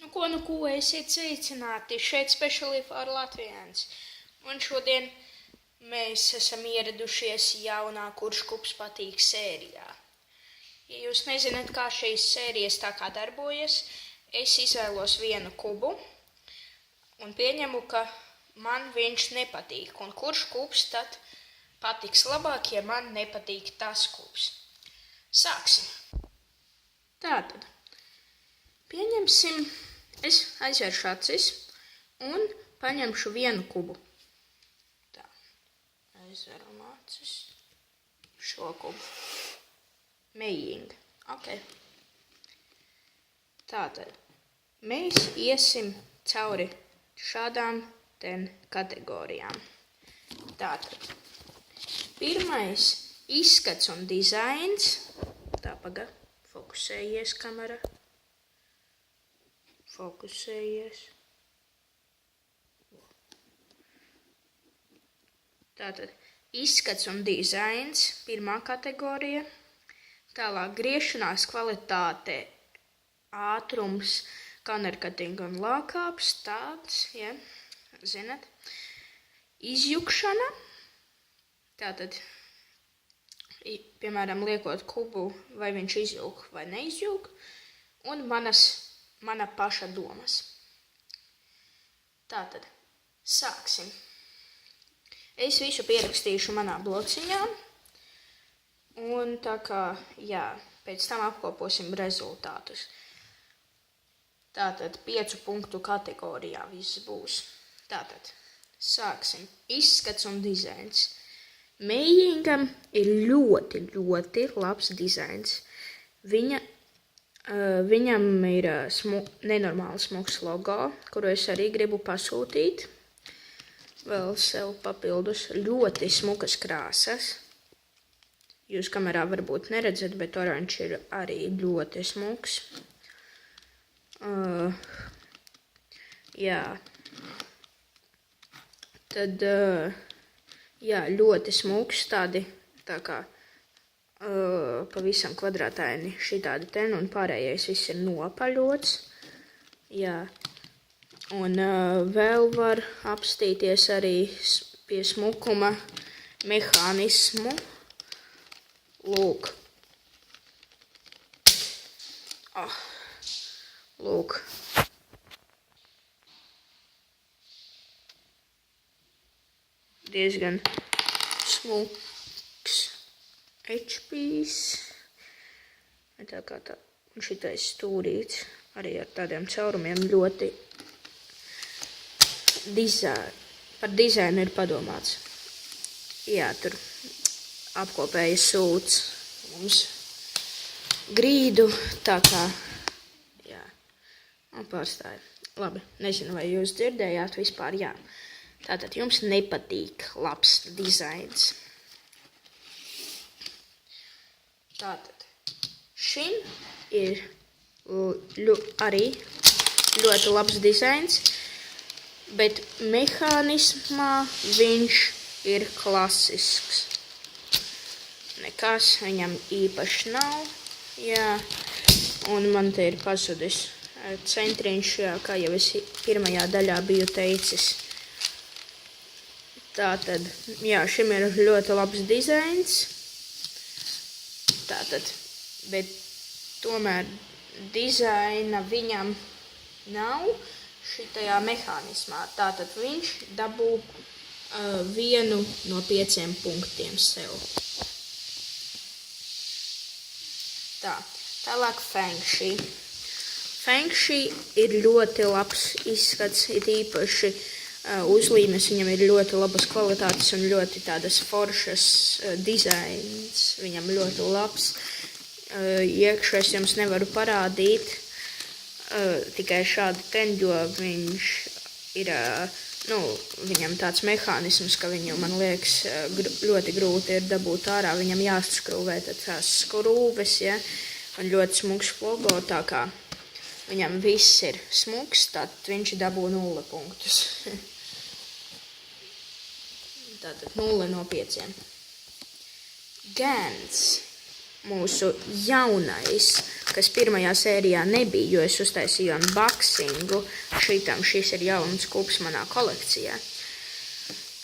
Nu ko, esiet sveicināti šeit Specially for Latvians. Un šodien mēs esam ieradušies jaunā Kurš kups patīk sērijā. Ja jūs nezināt, kā šīs sērijas tā kā darbojas, es izvēlos vienu kubu un pieņemu, ka man viņš nepatīk. Un kurš kups tad patiks labāk, ja man nepatīk tas kubs? Sāksim. Tātad. Pieņemsim, es aizvēršu acis un paņemšu vienu kubu. Tā, aizveram acis. Šo kubu. Mejing. Ok. Tātad, mēs iesim cauri šādām kategorijām. Tātad, pirmais izskats un dizains. Tā, paga, fokusējies kamera. Fokusējies. Tātad, izskats un dizains, pirmā kategorija. Tālāk, griešanās kvalitāte, ātrums, kanerkating un lākāps, tāds, ja, zinat. Izjukšana. Tātad, piemēram, liekot kubu, vai viņš izjūg vai neizjūg. Un mana paša domas. Tātad, sāksim. Es visu pierakstīšu manā blociņā. Un tā kā, jā, pēc tam apkoposim rezultātus. Tātad, 5 punktu kategorijā viss būs. Tātad, sāksim. Izskats un dizains. Mejingam ir ļoti labs dizains. Viņam ir nenormāli smuks logo, kuru es arī gribu pasūtīt. Vēl sev papildus ļoti smukas krāsas. Jūs kamerā varbūt neredzat, bet oranžs ir arī ļoti smuks. Jā. Tad, jā, ļoti smuks, tādi tā kā pavisam kvadrātaini šitādi ten, un pārējais viss ir nopaļots. Jā. Un vēl var apstīties arī pie smukuma mehānismu. Lūk. Lūk. Diezgan smuks HPs. Tā kā tā. Un šitais stūrīts arī ar tādiem caurumiem ļoti par dizainu ir padomāts. Jā, tur apkopēja sūds mums grīdu, tā kā, jā, un pārstāja. Labi, nezinu, vai jūs dzirdējāt vispār, jā. Tātad jums nepatīk labs dizains. Tātad, šim ir arī ļoti labs dizains, bet mehānismā viņš ir klasisks. Nekas viņam īpaši nav, jā, un man te ir pazudis centriņš, jā, kā jau es pirmajā daļā biju teicis. Tātad, jā, šim ir ļoti labs dizains, tātad, bet tomēr dizaina viņam nav šitajā mehānismā. Tātad viņš dabū 1 no 5 punktiem sev. Tālāk Feng Shi. Feng Shi ir ļoti labs izskats, ir īpaši uzlīmes, viņam ir ļoti labas kvalitātes un ļoti tādas foršas dizains. Viņam ļoti labs. Iekšā es jums nevaru parādīt tikai šādu ten, jo viņš ir, viņam tāds mehānisms, ka viņu, man liekas, ļoti grūti ir dabūt ārā, viņam jāskrūvē tās skrūves, ja, un ļoti smuks logo, tā kā viņam viss ir smuks, tad viņš dabū 0 punktus. Tātad 0 no 5. Gans. mūsu jaunais, kas pirmajā sērijā nebija, jo es uztaisīju unboxingu. Šis ir jauns skūps manā kolekcijā.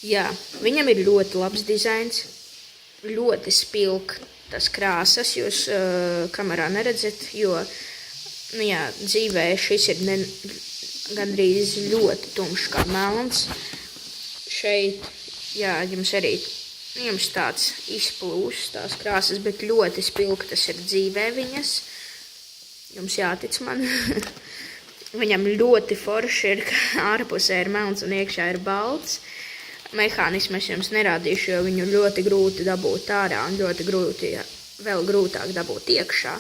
Jā, viņam ir ļoti labs dizains, ļoti spilgtas krāsas, jūs kamerā neredzat, jo dzīvē šis ir gandrīz ļoti tumšs kā melns. Šeit, jums tāds izplūs tās krāsas, bet ļoti spilgtas ir dzīvē viņas. Jums jātic man. Viņam ļoti forši ir, ka ārpusē ir melns un iekšā ir balts. Mehānismu es jums nerādīšu, jo viņu ļoti grūti dabūt ārā un ļoti grūti, vēl grūtāk dabūt iekšā.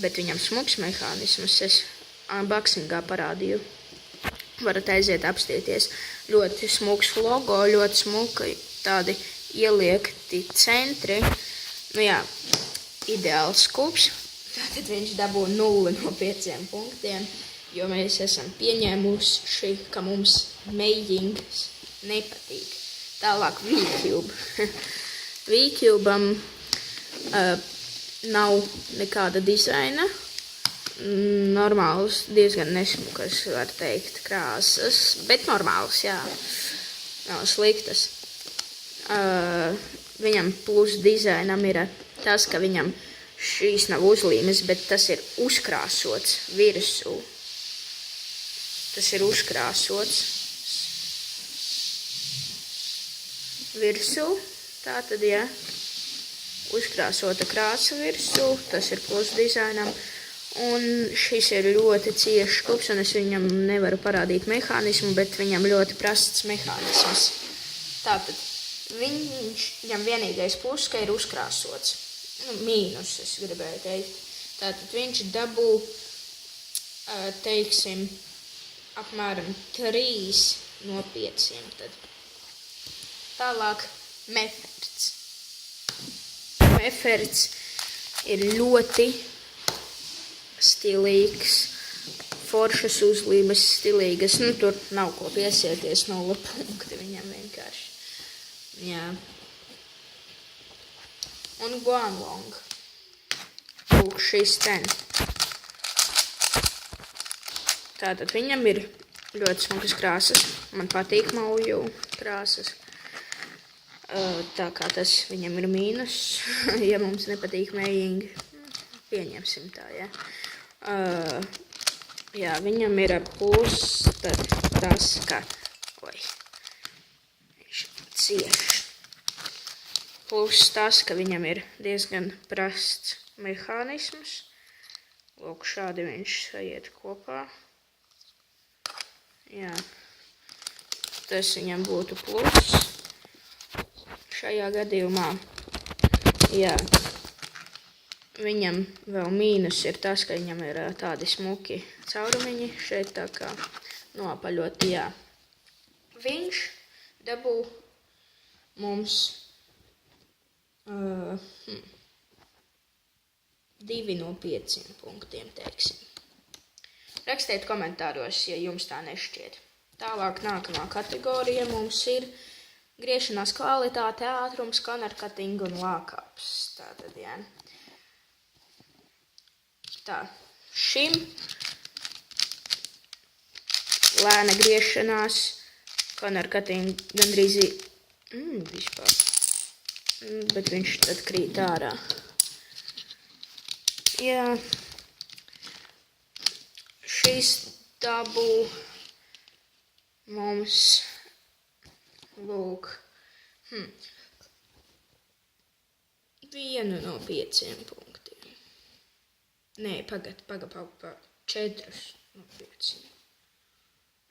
Bet viņam smuks mehānismus es unboxingā parādīju. Varat aiziet apstīties. Ļoti smuks logo, ļoti smuki tādi ieliekti centri. Ideāls skūps. Tātad viņš dabū 0 no 5 punktiem, jo mēs esam pieņēmuši, ka mums mējings nepatīk. Tālāk V-Cube. V-Cubam nav nekāda dizaina. Normāls, diezgan nesmukas, var teikt, krāsas, bet normāls, jā. Nav sliktas. Viņam plus dizainam ir tas, ka viņam šīs nav uzlīmes, bet tas ir uzkrāsots virsū. Tas ir uzkrāsots virsū. Tātad, uzkrāsota krāsa virsū, tas ir plus dizainam. Un šis ir ļoti ciešs skūps, un es viņam nevaru parādīt mehānismu, bet viņam ļoti prasts mehānisms. Tātad, viņam vienīgais plus, ka ir uzkrāsots. Mīnus, es gribēju teikt. Tātad viņš dabū, teiksim, apmēram 3 no 5. Tad. Tālāk Meferts. Meferts ir ļoti stilīgs, foršas uzlīmes stilīgas. Tur nav ko piesieties, 0 punkti viņam vienkārši. Jā. Un Guanlong. Lūk, šis ten. Tātad viņam ir ļoti smukas krāsas. Man patīk mauju krāsas. Tā kā tas viņam ir mīnus, ja mums nepatīk mējingi, pieņemsim tā, viņam ir plus tas, ka, viņš cieš. Plus tas, ka viņam ir diezgan prasts mehānisms. Lūk, šādi viņš sajiet kopā. Jā, tas viņam būtu plus. Šajā gadījumā, viņam vēl mīnus ir tas, ka viņam ir tādi smuki caurumiņi šeit tā kā noapaļoti, Viņš dabū mums 2 no 5 punktiem, teiksim. Rakstiet komentāros, ja jums tā nešķiet. Tālāk nākamā kategorija mums ir griešanās kvalitāte, ātrums, cornercutting un lockups. Tātad, Tā, šim lēna griešanās, cornercutting gandrīz vispār, bet viņš tad krīt ārā. Šis dabū mums lūk, 1 no 5 punktiem. Nē, pagad, 4 no 5.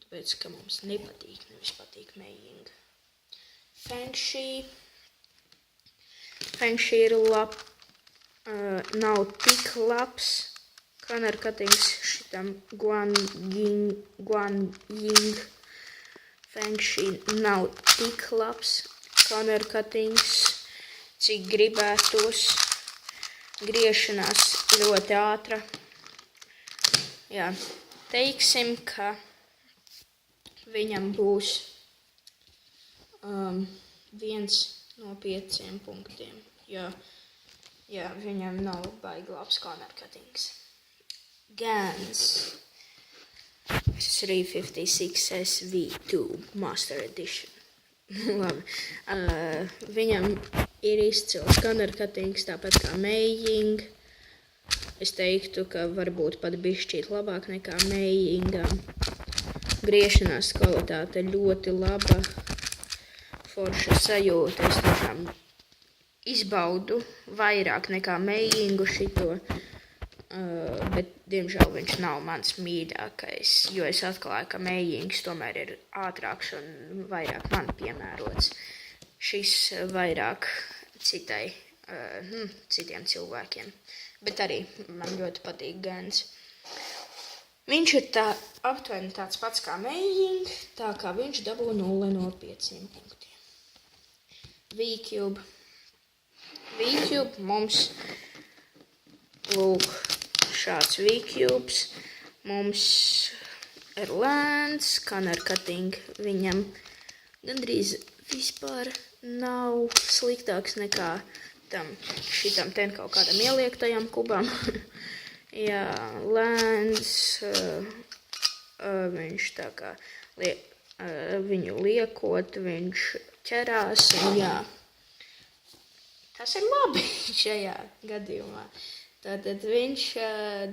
Tāpēc, ka mums nepatīk, nevis patīk mējinga. Fengshi ir nav tik labs. Cornercuttings šitam Guanying Fengshi nav tik labs. Cornercuttings, cik gribētos. Griešanās ļoti ātra. Teiksim, ka viņam būs 1 no 5 punktiem. Jā, viņam nav baigi labs corner cuttings. Gans 356 SV2 Master Edition. Labi. Viņam ir izcils corner cuttings, tāpat kā Meijing. Es teiktu, ka varbūt pat bišķīt labāk nekā Meijingam. Griešanās kvalitāte ļoti laba. Forša sajūta. Es tiešām izbaudu vairāk nekā Meijingu šito, bet diemžēl viņš nav mans mīļākais, jo es atklāju, ka Meijings tomēr ir ātrāks un vairāk man piemērots. Šis vairāk citiem cilvēkiem, bet arī man ļoti patīk Gans. Viņš ir aptuveni tāds pats kā Meijing, tā kā viņš dabū 0 no 5 punktiem. V-Cube mums, lūk, šāds V-Cubes, mums ir lēns, corner cutting viņam gandrīz vispār nav sliktāks nekā šitam ten kaut kādam ieliektajam kubam. Jā, lēns, viņš tā kā viņu liekot, viņš ķerās, un jā. Tas ir labi šajā gadījumā. Tātad viņš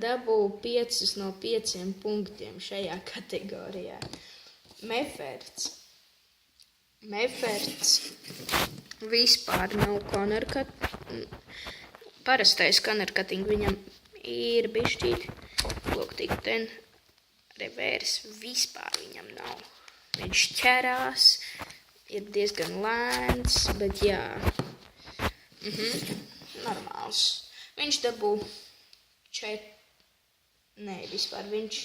dabū 5 no 5 punktiem šajā kategorijā. Meferts vispār nav corner cutting. Parastais corner cutting viņam ir bišķīt. Lūk, tik ten revērs vispār viņam nav. Viņš ķerās, ir diezgan lēns, bet jā. Normāls. Viņš dabū 4. Nē, vispār viņš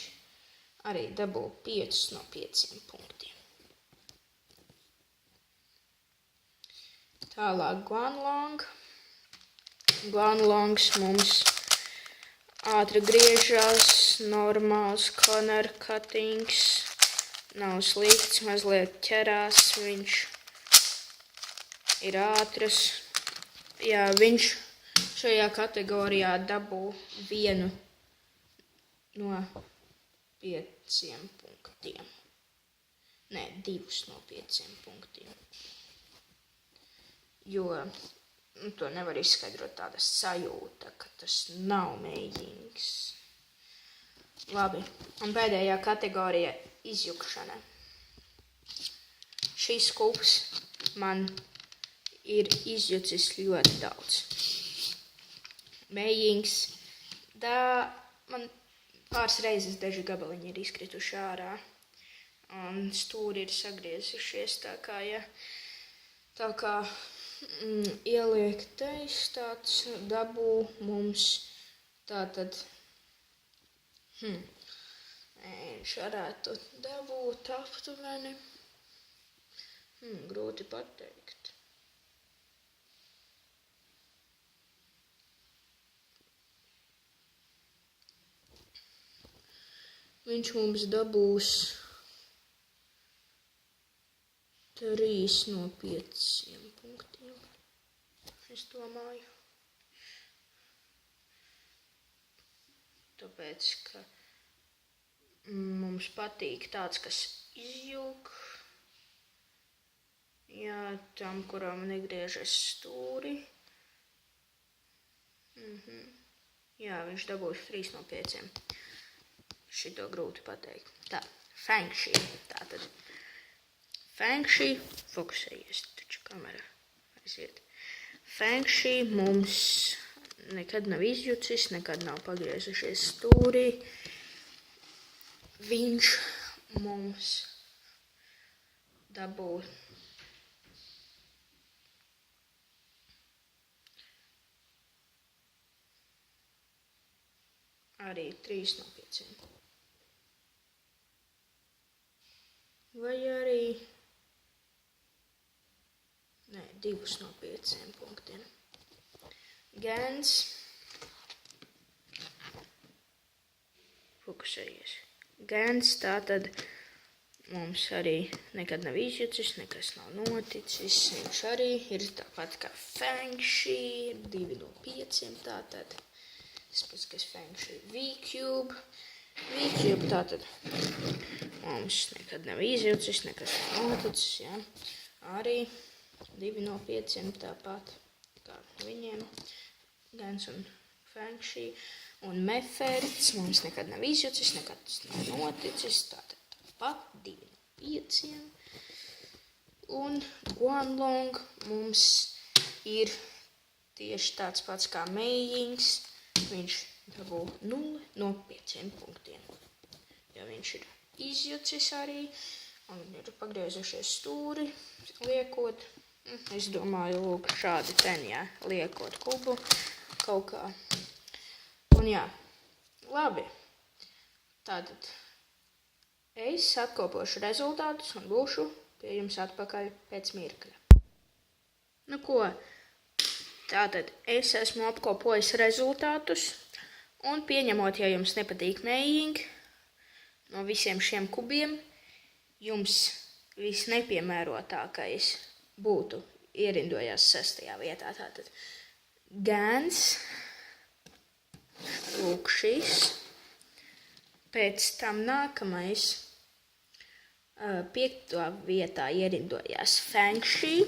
arī dabū 5 no 5 punktiem. Tālāk Guanlong. Guanlongs mums ātri griežās, normāls corner cuttings, nav slikts, mazliet ķerās, viņš ir ātrs. Jā, viņš šajā kategorijā dabū 1 no 5 punktiem. Nē, 2 no 5 punktiem. Jo to nevar izskaidrot tāda sajūta, ka tas nav Meijings. Labi, un pēdējā kategorija izjukšana. Šis kubs man ir izjucis ļoti daudz. Meijings, man pāris reizes daži gabaliņi ir izkrituši ārā, un stūri ir sagriezušies, tā kā ieliek tāds dabū mums tātad, viņš varētu dabūt aptuveni, grūti pateikt. Viņš mums dabūs 3 no 5 punktiem, es domāju. Tāpēc, ka mums patīk tāds, kas izjūg. Jā, tam, kuram negriežas stūri. Jā, viņš dabūs 3 no 5. Šito grūti pateikt. Tā, Feng Shi. Tātad Feng Shi, fokusējies, taču kamera aiziet. Feng Shi mums nekad nav izjucis, nekad nav pagriezušies stūri. Viņš mums dabū arī 3 no 5. Vai arī 2 no 5 punktiem. Gans. Fokusējies. Gans, tātad mums arī nekad nav izjucis, nekas nav noticis. Viņš arī ir tāpat kā Feng Shui, 2 no 5 tātad. Tas pats, kas Feng Shui V-Cube. V-Cube tātad mums nekad nav izjucis, nekas nav noticis, jā. Arī 2 no 5 tāpat kā viņiem. Gans un Feng Shui. Un Meferts mums nekad nav izjucis, nekad tas nav noticis. Tāpat 2 no 5. Un Guanlong mums ir tieši tāds pats kā Meijings. Viņš dabū 0 no 5 punktiem. Jo viņš ir izjucis arī. Un ir pagriezušies stūri, liekot. Es domāju, lūk, šādi ten, jā, liekot kubu kaut kā. Un jā, labi. Tātad es atkopošu rezultātus un būšu pie jums atpakaļ pēc mirkļa. Nu ko, tātad es esmu apkopojis rezultātus un pieņemot, ja jums nepatīk Meijing, no visiem šiem kubiem, jums visnepiemērotākais būtu ierindojās 6. vietā. Tātad Gans, lūk šis, pēc tam nākamais 5. vietā ierindojās Feng Shui,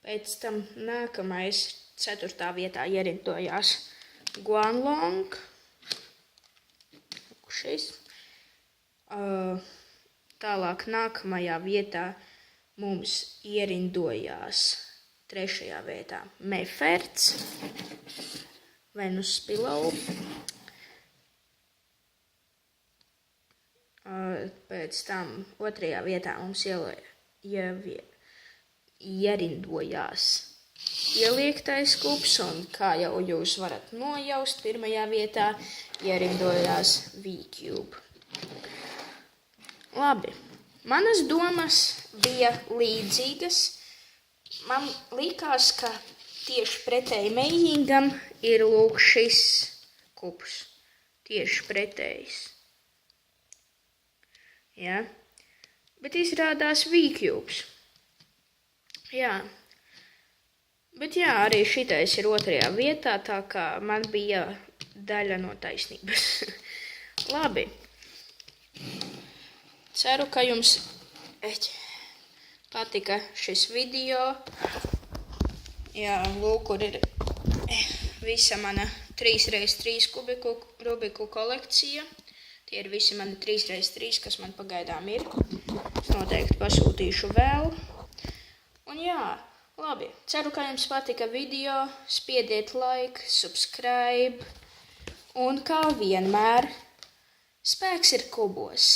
pēc tam nākamais 4. vietā ierindojās Guanlong, lūk šis, tālāk nākamajā vietā mums ierindojās 3. vietā Meferts, Venus Pillow. Pēc tam 2. vietā mums ierindojās ieliektais kubs, un kā jau jūs varat nojaust, 1. vietā ierindojās V-Cube. Labi, manas domas bija līdzīgas. Man likās, ka tieši pretēji Meijingam ir lūk šis kubs. Tieši pretējs. Jā. Bet izrādās V-Cubes. Jā. Bet jā, arī šitais ir 2. vietā, tā kā man bija daļa no taisnības. Labi. Ceru, ka jums patika šis video. Jā, lūk, kur ir visa mana 3x3 Rubiku kolekcija. Tie ir visi mani 3x3, kas man pagaidām ir. Es noteikti pasūtīšu vēl. Un jā, labi. Ceru, ka jums patika video. Spiediet like, subscribe. Un kā vienmēr, spēks ir kubos.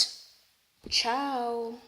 Čau!